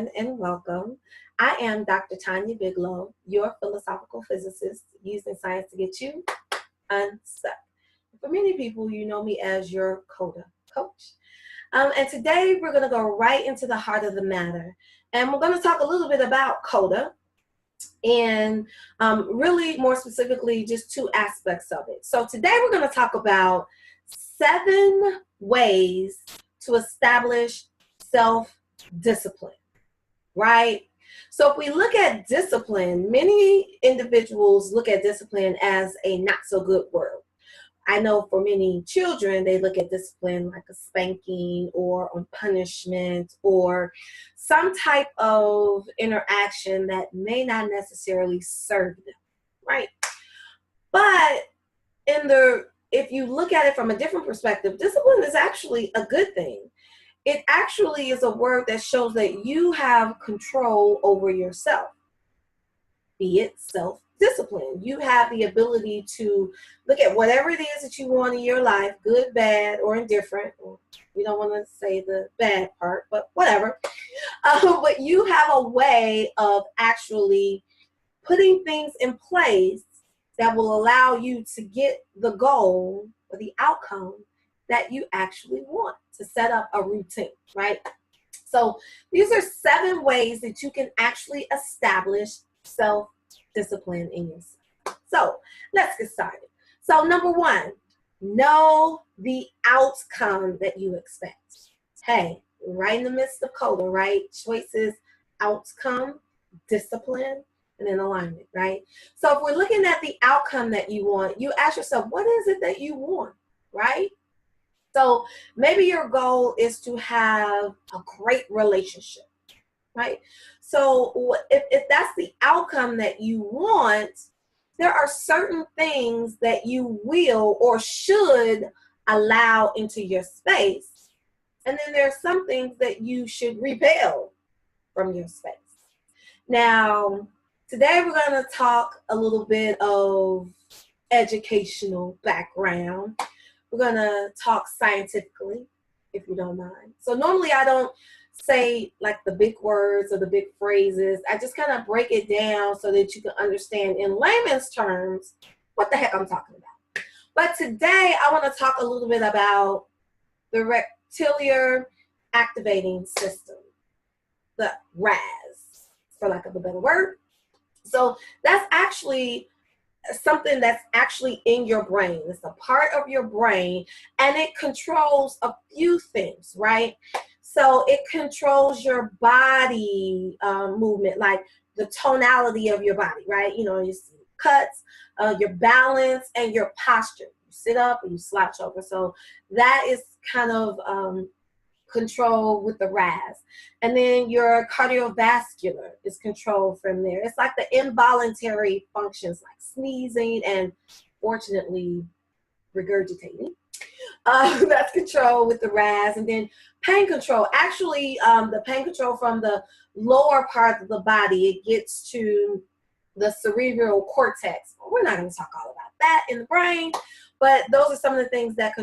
everyone, and welcome. I am Dr. Tanya Biglow, your philosophical physicist using science to get you unstuck. For many people, you know me as your CODA coach. And today we're going to go right into the heart of the matter. And we're going to talk a little bit about CODA and really more specifically just two aspects of it. So today we're going to talk about 7 ways to establish self-discipline, right? So if we look at discipline, many individuals look at discipline as a not so good word. I know for many children, they look at discipline like a spanking or on punishment or some type of interaction that may not necessarily serve them, right? But if you look at it from a different perspective, discipline is actually a good thing. It actually is a word that shows that you have control over yourself, be it self-discipline. You have the ability to look at whatever it is that you want in your life, good, bad, or indifferent. We don't want to say the bad part, but whatever. But you have a way of actually putting things in place that will allow you to get the goal or the outcome that you actually want, to set up a routine, right? So these are 7 ways that you can actually establish self-discipline in yourself. So let's get started. So number 1, know the outcome that you expect. Hey, right in the midst of CODA, right? Choices, outcome, discipline, and then alignment, right? So if we're looking at the outcome that you want, you ask yourself, what is it that you want, right? So maybe your goal is to have a great relationship, right? So if that's the outcome that you want, there are certain things that you will or should allow into your space. And then there are some things that you should repel from your space. Now, today we're going to talk a little bit of educational background. We're going to talk scientifically, if you don't mind. So normally I don't say like the big words or the big phrases. I just kind of break it down so that you can understand in layman's terms what the heck I'm talking about. But today I want to talk a little bit about the reticular activating system, the RAS, for lack of a better word. So that's actually something that's actually in your brain. It's a part of your brain, and it controls a few things, right? So it controls your body movement, like the tonality of your body, right? You know, you see cuts, your balance, and your posture. You sit up or you slouch over. So that is kind of control with the RAS. And then your cardiovascular is controlled from there. It's like the involuntary functions like sneezing and fortunately regurgitating. That's control with the RAS. And then pain control. Actually, the pain control from the lower part of the body, it gets to the cerebral cortex. We're not going to talk all about that in the brain, but those are some of the things that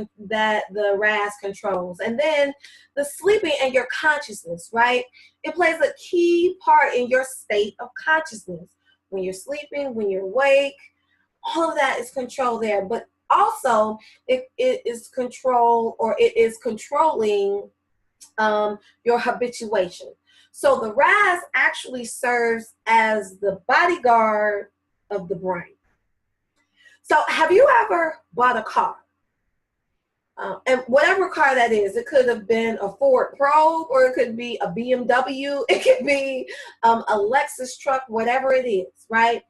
the RAS controls. And then the sleeping and your consciousness, right? It plays a key part in your state of consciousness. When you're sleeping, when you're awake, all of that is controlled there. But also, it is controlling your habituation. So the RAS actually serves as the bodyguard of the brain. So have you ever bought a car? And whatever car that is, it could have been a Ford Probe, or it could be a BMW, it could be a Lexus truck, whatever it is, right?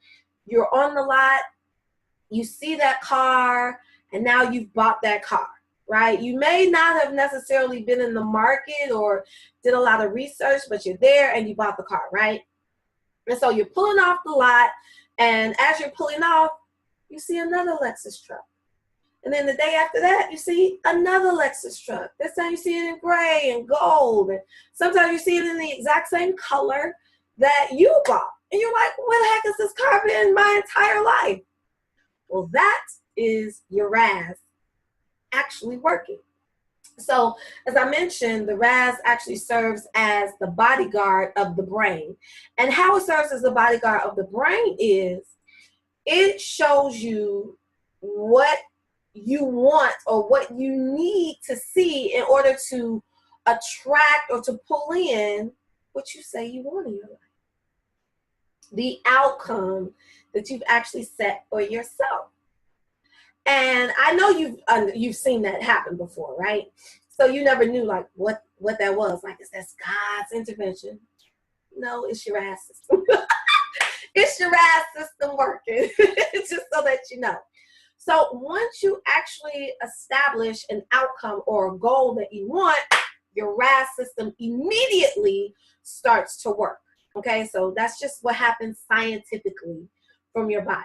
You're on the lot, you see that car, and now you've bought that car, right? You may not have necessarily been in the market or did a lot of research, but you're there and you bought the car, right? And so you're pulling off the lot, and as you're pulling off, you see another Lexus truck. And then the day after that, you see another Lexus truck. This time you see it in gray and gold. And sometimes you see it in the exact same color that you bought. And you're like, where the heck has this car been my entire life? Well, that is your RAS actually working. So, as I mentioned, the RAS actually serves as the bodyguard of the brain. And how it serves as the bodyguard of the brain is it shows you what you want or what you need to see in order to attract or to pull in what you say you want in your life. The outcome that you've actually set for yourself. And I know you've seen that happen before, right? So you never knew like what that was. Like, is that God's intervention? No, it's your ass system. It's your ass system working, just so that you know. So once you actually establish an outcome or a goal that you want, your RAS system immediately starts to work. Okay, so that's just what happens scientifically from your body.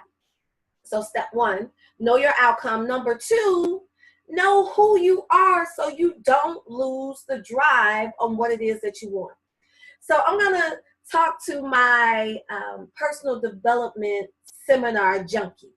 So step one, know your outcome. Number two, know who you are so you don't lose the drive on what it is that you want. So I'm going to talk to my personal development seminar junkies.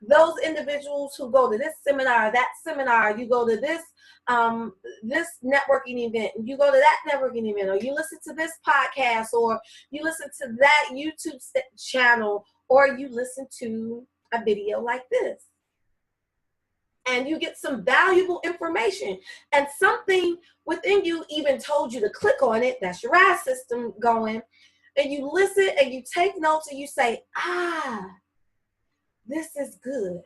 Those individuals who go to this seminar, that seminar, you go to this networking event, you go to that networking event, or you listen to this podcast, or you listen to that YouTube channel, or you listen to a video like this. And you get some valuable information, and something within you even told you to click on it. That's your RAS system going. And you listen and you take notes and you say, this is good.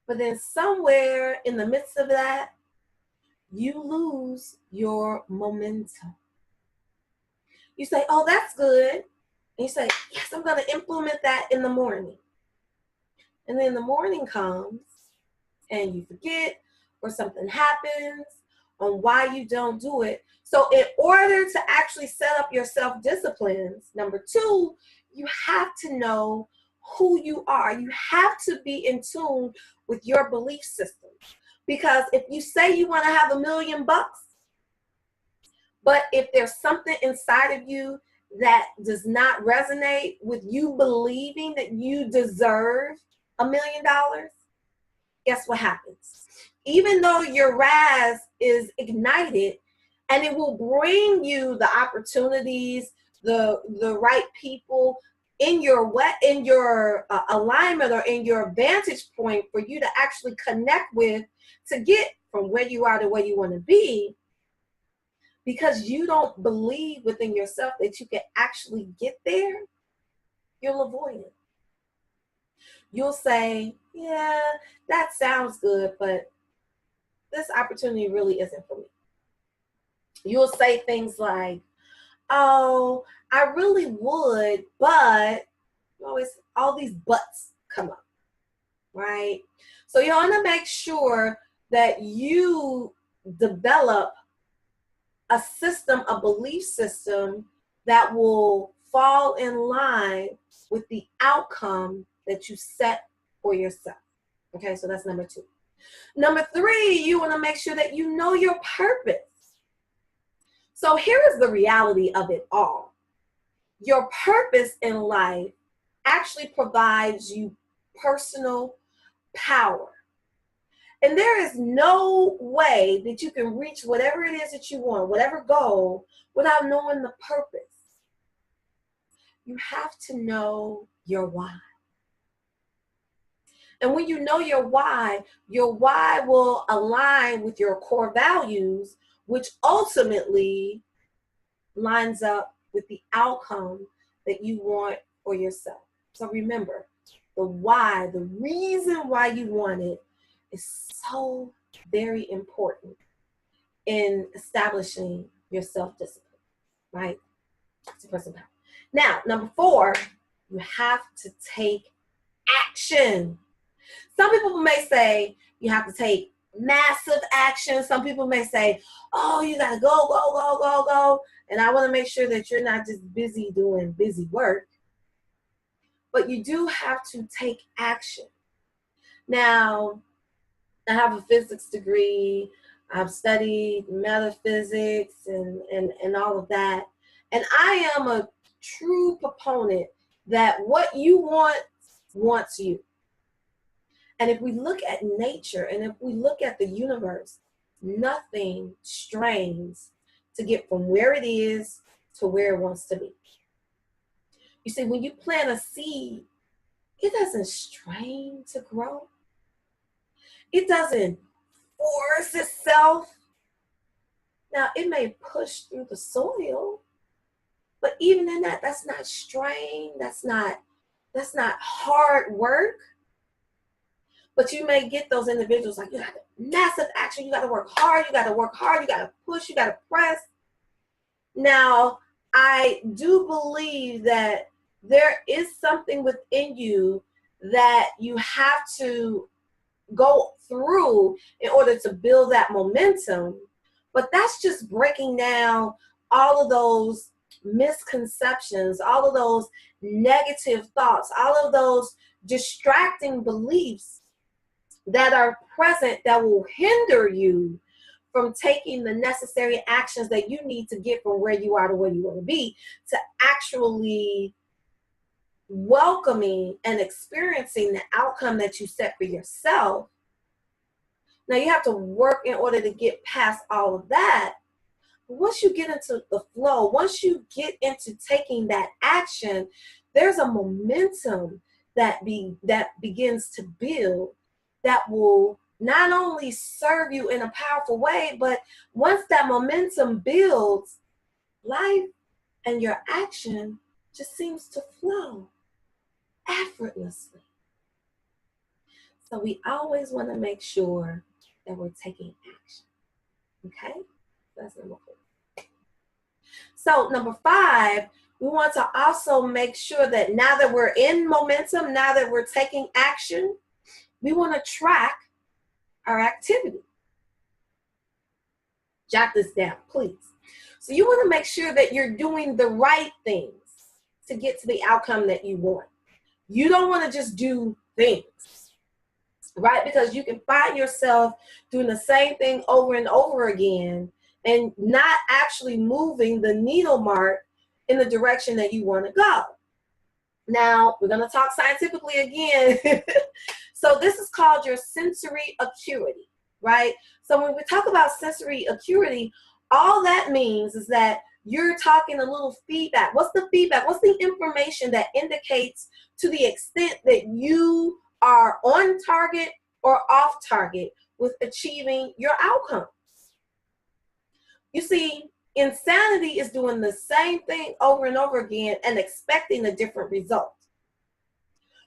But then somewhere in the midst of that, you lose your momentum. You say, oh, that's good. And you say, yes, I'm going to implement that in the morning. And then the morning comes and you forget, or something happens on why you don't do it. So in order to actually set up your self-disciplines, number two, you have to know who you are. You have to be in tune with your belief system. Because if you say you want to have $1 million, but if there's something inside of you that does not resonate with you believing that you deserve $1 million, guess what happens? Even though your RAS is ignited, and it will bring you the opportunities, the right people in your alignment or in your vantage point for you to actually connect with to get from where you are to where you want to be, because you don't believe within yourself that you can actually get there, you'll avoid it. You'll say, yeah, that sounds good, but this opportunity really isn't for me. You'll say things like, oh, I really would, but always all these buts come up, right? So you want to make sure that you develop a system, a belief system that will fall in line with the outcome that you set for yourself. Okay, so that's number two. Number three, you want to make sure that you know your purpose. So here is the reality of it all. Your purpose in life actually provides you personal power. And there is no way that you can reach whatever it is that you want, whatever goal, without knowing the purpose. You have to know your why. And when you know your why will align with your core values, which ultimately lines up with the outcome that you want for yourself. So remember, the why, the reason why you want it, is so very important in establishing your self-discipline, right? It's a personal power. Now, number four, you have to take action. Some people may say you have to take massive action. Some people may say, oh, you got to go, go, go, go, go. And I want to make sure that you're not just busy doing busy work, but you do have to take action. Now, I have a physics degree. I've studied metaphysics and all of that. And I am a true proponent that what you want wants you. And if we look at nature and if we look at the universe, nothing strains to get from where it is to where it wants to be. You see, when you plant a seed, it doesn't strain to grow. It doesn't force itself. Now, it may push through the soil, but even in that, that's not strain. That's not hard work. But you may get those individuals like, you got massive action. You got to work hard. You got to work hard. You got to push. You got to press. Now, I do believe that there is something within you that you have to go through in order to build that momentum. But that's just breaking down all of those misconceptions, all of those negative thoughts, all of those distracting beliefs that are present that will hinder you from taking the necessary actions that you need to get from where you are to where you want to be, to actually welcoming and experiencing the outcome that you set for yourself. Now, you have to work in order to get past all of that. But once you get into the flow, once you get into taking that action, there's a momentum that begins to build that will not only serve you in a powerful way, but once that momentum builds, life and your action just seems to flow effortlessly. So we always want to make sure that we're taking action. Okay? That's number 4. So number 5, we want to also make sure that now that we're in momentum, now that we're taking action, we want to track our activity. Jot this down, please. So you want to make sure that you're doing the right things to get to the outcome that you want. You don't want to just do things, right? Because you can find yourself doing the same thing over and over again and not actually moving the needle mark in the direction that you want to go. Now, we're going to talk scientifically again. So this is called your sensory acuity, right? So when we talk about sensory acuity, all that means is that you're talking a little feedback. What's the feedback? What's the information that indicates to the extent that you are on target or off target with achieving your outcomes? You see, insanity is doing the same thing over and over again and expecting a different result,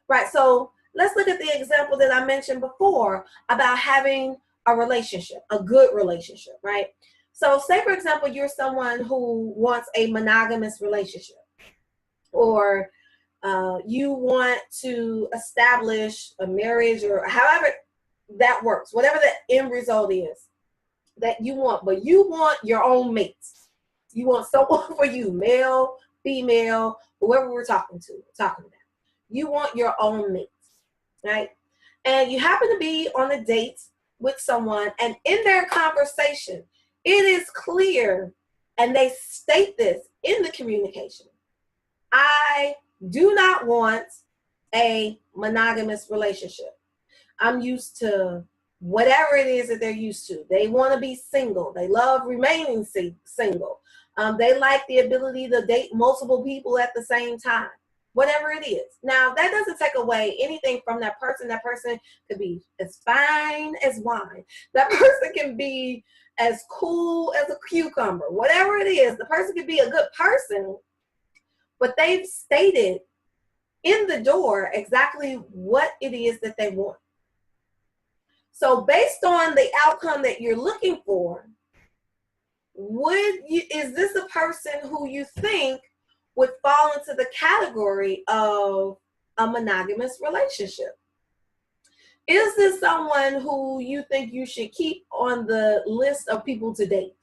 right? So let's look at the example that I mentioned before about having a relationship, a good relationship, right? So say, for example, you're someone who wants a monogamous relationship, or you want to establish a marriage, or however that works, whatever the end result is that you want, but you want your own mates. You want someone for you, male, female, whoever we're talking about. You want your own mates, right? And you happen to be on a date with someone, and in their conversation, it is clear, and they state this in the communication: I do not want a monogamous relationship. I'm used to whatever it is that they're used to. They want to be single. They love remaining single. They like the ability to date multiple people at the same time, whatever it is. Now, that doesn't take away anything from that person. That person could be as fine as wine. That person can be as cool as a cucumber. Whatever it is, the person could be a good person, but they've stated in the door exactly what it is that they want. So based on the outcome that you're looking for, is this a person who you think would fall into the category of a monogamous relationship? Is this someone who you think you should keep on the list of people to date?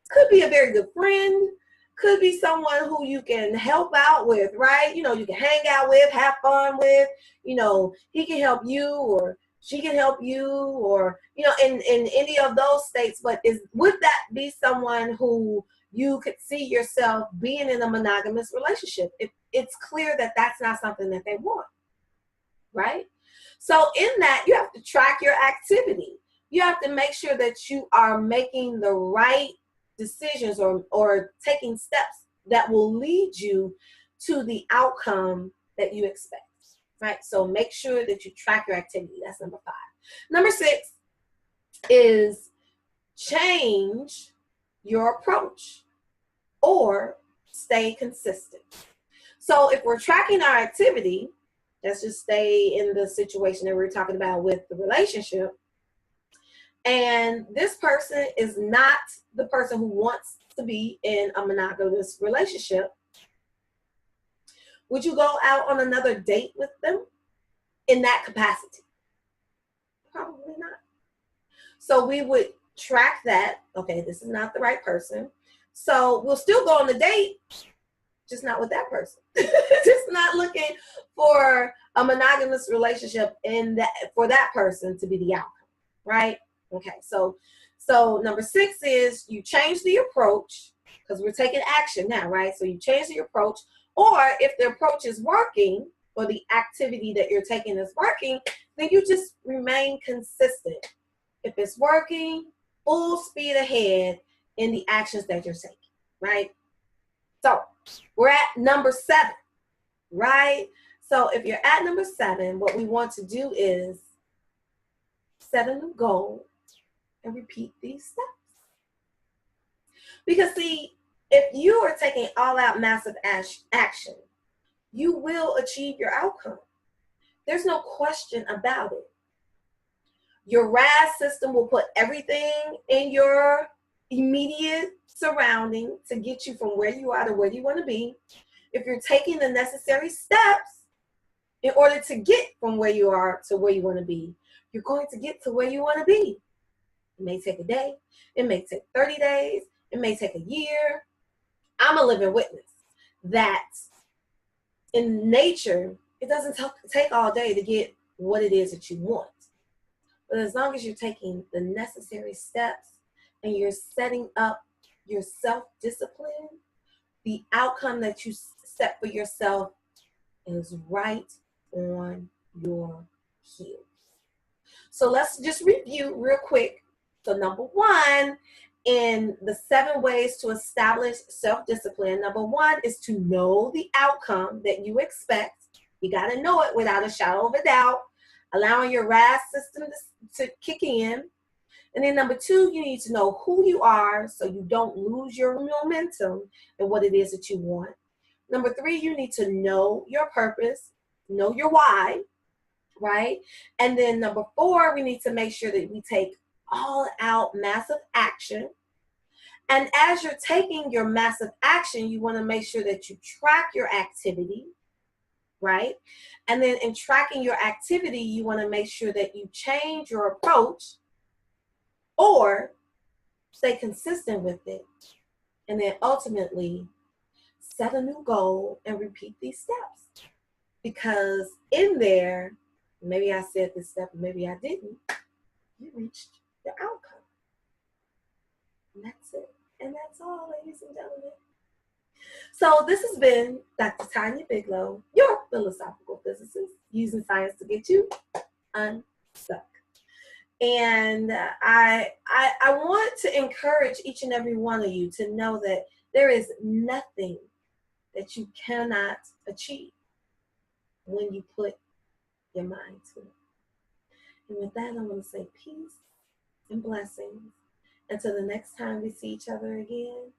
Could be a very good friend, could be someone who you can help out with, right? You know, you can hang out with, have fun with, you know, he can help you or she can help you, or, you know, in any of those states. But would that be someone who you could see yourself being in a monogamous relationship? It's clear that that's not something that they want, right? So in that, you have to track your activity. You have to make sure that you are making the right decisions or taking steps that will lead you to the outcome that you expect, right? So make sure that you track your activity. That's number 5. Number 6 is change your approach or stay consistent. So if we're tracking our activity, let's just stay in the situation that we're talking about with the relationship. And this person is not the person who wants to be in a monogamous relationship. Would you go out on another date with them in that capacity? Probably not. So we would track that. Okay, this is not the right person. So we'll still go on the date, just not with that person. Just not looking for a monogamous relationship for that person to be the outcome, right? Okay, so number 6 is you change the approach, because we're taking action now, right? So you change the approach, or if the approach is working, or the activity that you're taking is working, then you just remain consistent. If it's working, full speed ahead in the actions that you're taking, right? So we're at number 7, right? So if you're at number 7, what we want to do is set a new goal and repeat these steps. Because see, if you are taking all-out massive action, you will achieve your outcome. There's no question about it. Your RAS system will put everything in your immediate surrounding to get you from where you are to where you want to be. If you're taking the necessary steps in order to get from where you are to where you want to be, you're going to get to where you want to be. It may take a day. It may take 30 days. It may take a year. I'm a living witness that in nature, it doesn't take all day to get what it is that you want. But as long as you're taking the necessary steps and you're setting up your self-discipline, the outcome that you set for yourself is right on your heels. So let's just review real quick. So number 1, in the 7 ways to establish self-discipline, number 1 is to know the outcome that you expect. You got to know it without a shadow of a doubt, allowing your RAS system to kick in. And then number 2, you need to know who you are so you don't lose your momentum in what it is that you want. Number 3, you need to know your purpose, know your why, right? And then number 4, we need to make sure that we take all out massive action. And as you're taking your massive action, you want to make sure that you track your activity, right? And then in tracking your activity, you want to make sure that you change your approach or stay consistent with it. And then ultimately set a new goal and repeat these steps. Because in there, maybe I said this step, maybe I didn't, you reached your outcome. And that's it. And that's all, ladies and gentlemen. So this has been Dr. Tanya Biglow, your philosophical physicist, using science to get you unstuck. And I want to encourage each and every one of you to know that there is nothing that you cannot achieve when you put your mind to it. And with that, I want to say peace and blessings. Until the next time we see each other again,